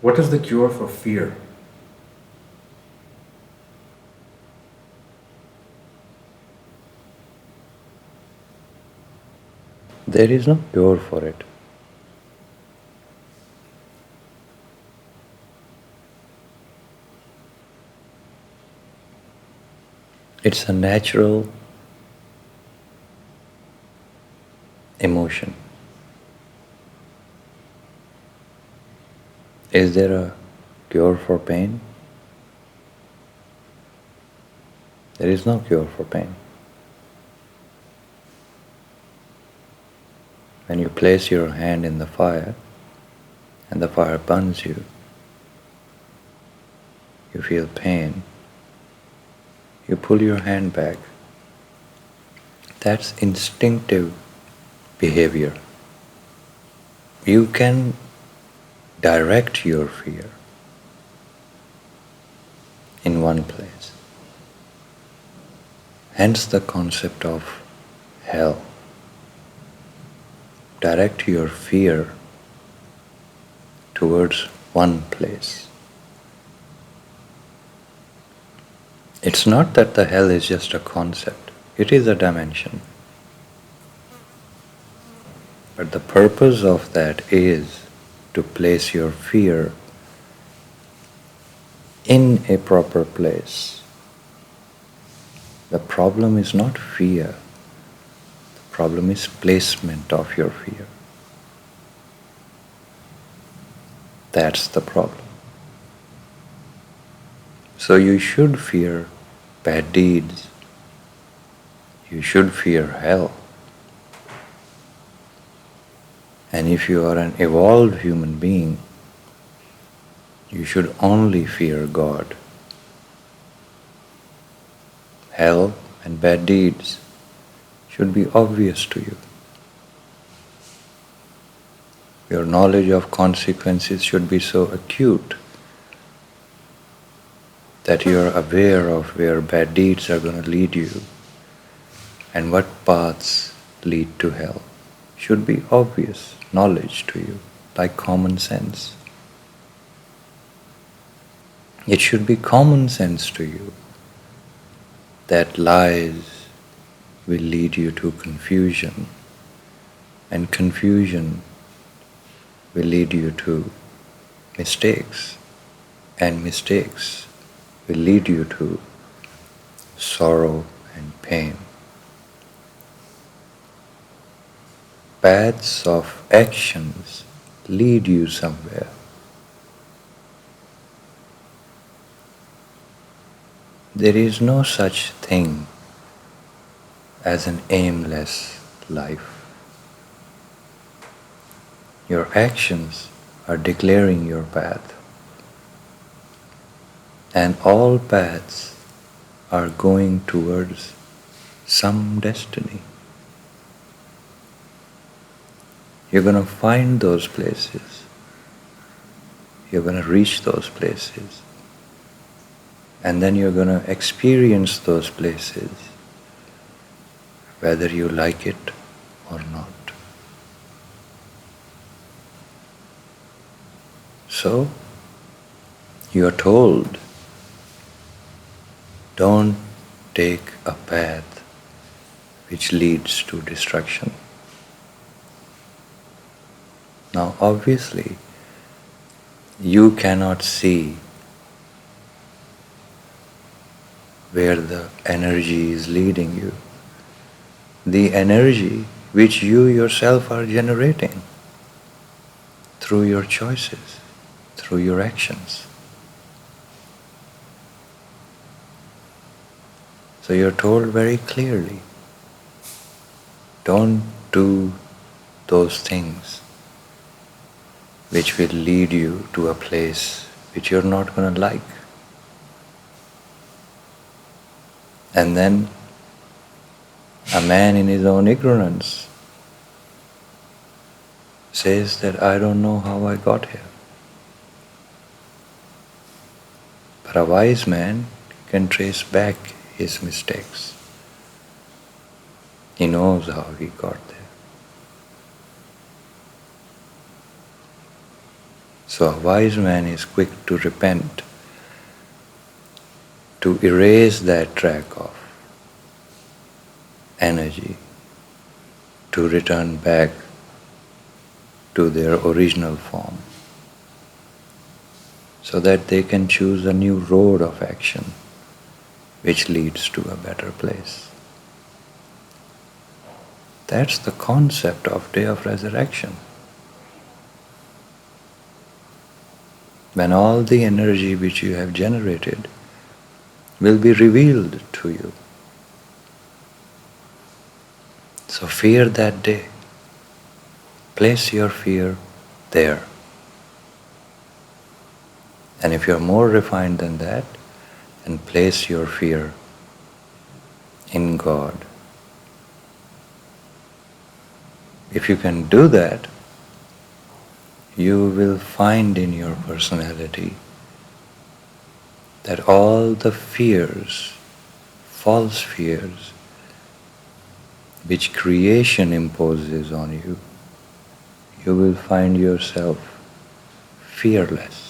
What is the cure for fear? There is no cure for it. It's a natural emotion. Is there a cure for pain? There is no cure for pain. When you place your hand in the fire and the fire burns you, you feel pain, you pull your hand back. That's instinctive behavior. You can direct your fear in one place. Hence the concept of hell. Direct your fear towards one place. It's not that the hell is just a concept, it is a dimension. But the purpose of that is to place your fear in a proper place. The problem is not fear, the problem is placement of your fear. That's the problem. So you should fear bad deeds. You should fear hell. And if you are an evolved human being, you should only fear God. Hell and bad deeds should be obvious to you. Your knowledge of consequences should be so acute that you are aware of where bad deeds are going to lead you and what paths lead to hell. Should be obvious knowledge to you, like common sense. It should be common sense to you that lies will lead you to confusion, and confusion will lead you to mistakes, and mistakes will lead you to sorrow and pain. Paths of actions lead you somewhere. There is no such thing as an aimless life. Your actions are declaring your path, and all paths are going towards some destiny. You're going to find those places. You're going to reach those places. And then you're going to experience those places, whether you like it or not. So, you are told, don't take a path which leads to destruction. Now, obviously, you cannot see where the energy is leading you. The energy which you yourself are generating through your choices, through your actions. So you're told very clearly, don't do those things which will lead you to a place which you're not going to like. And then a man in his own ignorance says that I don't know how I got here. But a wise man can trace back his mistakes. He knows how he got there. So a wise man is quick to repent, to erase that track of energy, to return back to their original form, so that they can choose a new road of action which leads to a better place. That's the concept of Day of Resurrection. When all the energy which you have generated will be revealed to you. So fear that day. Place your fear there. And if you're more refined than that, then place your fear in God. If you can do that, you will find in your personality that all the fears, false fears, which creation imposes on you, you will find yourself fearless.